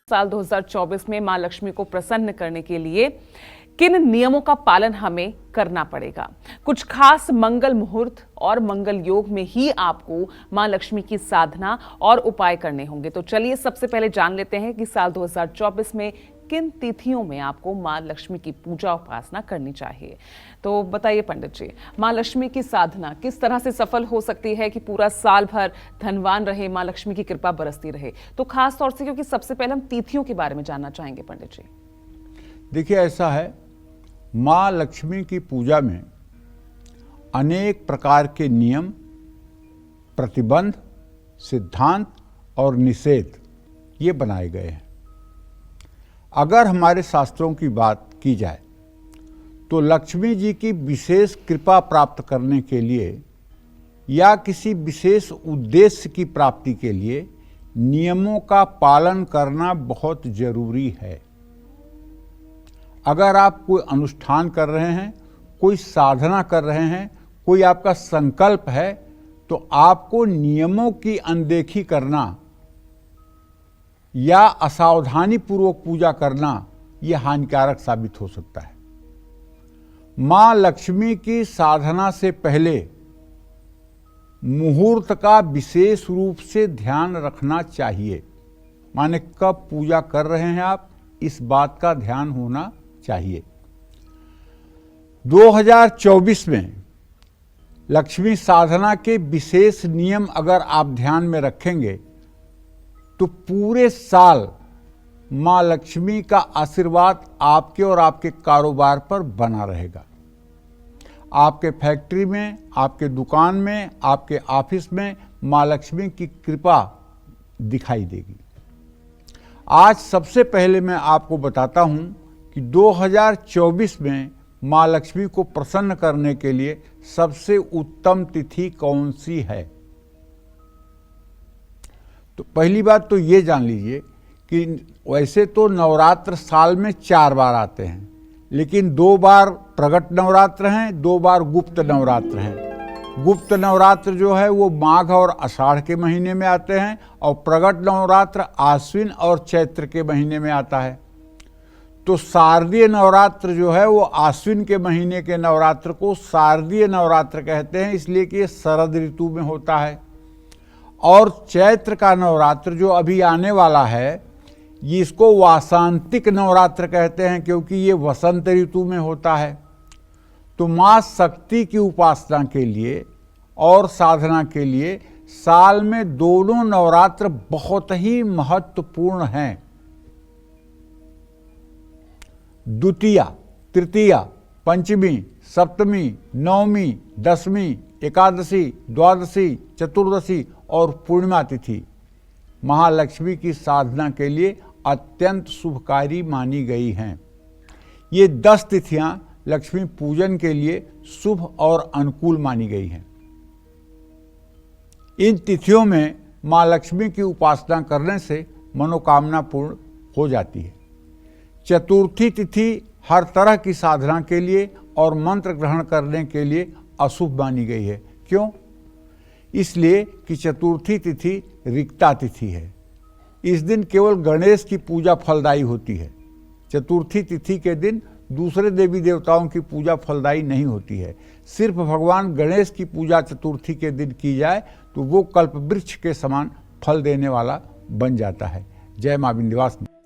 साल 2024 में मां लक्ष्मी को प्रसन्न करने के लिए किन नियमों का पालन हमें करना पड़ेगा। कुछ खास मंगल मुहूर्त और मंगल योग में ही आपको मां लक्ष्मी की साधना और उपाय करने होंगे। तो चलिए सबसे पहले जान लेते हैं कि साल 2024 में किन तिथियों में आपको मां लक्ष्मी की पूजा उपासना करनी चाहिए। तो बताइए पंडित जी, मां लक्ष्मी की साधना किस तरह से सफल हो सकती है कि पूरा साल भर धनवान रहे, मां लक्ष्मी की कृपा बरसती रहे। तो खास तौर से क्योंकि सबसे पहले हम तिथियों के बारे में जानना चाहेंगे पंडित जी। देखिए, ऐसा है, माँ लक्ष्मी की पूजा में अनेक प्रकार के नियम, प्रतिबंध, सिद्धांत और निषेध ये बनाए गए हैं। अगर हमारे शास्त्रों की बात की जाए तो लक्ष्मी जी की विशेष कृपा प्राप्त करने के लिए या किसी विशेष उद्देश्य की प्राप्ति के लिए नियमों का पालन करना बहुत जरूरी है। अगर आप कोई अनुष्ठान कर रहे हैं, कोई साधना कर रहे हैं, कोई आपका संकल्प है, तो आपको नियमों की अनदेखी करना या असावधानी पूर्वक पूजा करना यह हानिकारक साबित हो सकता है। मां लक्ष्मी की साधना से पहले मुहूर्त का विशेष रूप से ध्यान रखना चाहिए। माने कब पूजा कर रहे हैं आप, इस बात का ध्यान होना चाहिए। 2024 में लक्ष्मी साधना के विशेष नियम अगर आप ध्यान में रखेंगे तो पूरे साल मां लक्ष्मी का आशीर्वाद आपके और आपके कारोबार पर बना रहेगा। आपके फैक्ट्री में, आपके दुकान में, आपके ऑफिस में मां लक्ष्मी की कृपा दिखाई देगी। आज सबसे पहले मैं आपको बताता हूं कि 2024 में मां लक्ष्मी को प्रसन्न करने के लिए सबसे उत्तम तिथि कौन सी है। तो पहली बात तो ये जान लीजिए कि वैसे तो नवरात्र साल में 4 बार आते हैं, लेकिन 2 बार प्रगट नवरात्र हैं, 2 बार गुप्त नवरात्र हैं। गुप्त नवरात्र जो है वो माघ और आषाढ़ के महीने में आते हैं और प्रगट नवरात्र आश्विन और चैत्र के महीने में आता है। तो शारदीय नवरात्र जो है वो आश्विन के महीने के नवरात्र को शारदीय नवरात्र कहते हैं, इसलिए कि ये शरद ऋतु में होता है। और चैत्र का नवरात्र जो अभी आने वाला है, ये इसको वासंतिक नवरात्र कहते हैं, क्योंकि ये वसंत ऋतु में होता है। तो माँ शक्ति की उपासना के लिए और साधना के लिए साल में दोनों नवरात्र बहुत ही महत्वपूर्ण हैं। द्वितीया, तृतीया, पंचमी, सप्तमी, नवमी, दशमी, एकादशी, द्वादशी, चतुर्दशी और पूर्णिमा तिथि महालक्ष्मी की साधना के लिए अत्यंत शुभकारी मानी गई हैं। ये 10 तिथियां लक्ष्मी पूजन के लिए शुभ और अनुकूल मानी गई हैं। इन तिथियों में मां लक्ष्मी की उपासना करने से मनोकामना पूर्ण हो जाती है। चतुर्थी तिथि हर तरह की साधना के लिए और मंत्र ग्रहण करने के लिए अशुभ मानी गई है। क्यों? इसलिए कि चतुर्थी तिथि रिक्ता तिथि है। इस दिन केवल गणेश की पूजा फलदायी होती है। चतुर्थी तिथि के दिन दूसरे देवी देवताओं की पूजा फलदायी नहीं होती है। सिर्फ भगवान गणेश की पूजा चतुर्थी के दिन की जाए तो वो कल्पवृक्ष के समान फल देने वाला बन जाता है। जय मां विंध्यवासिनी।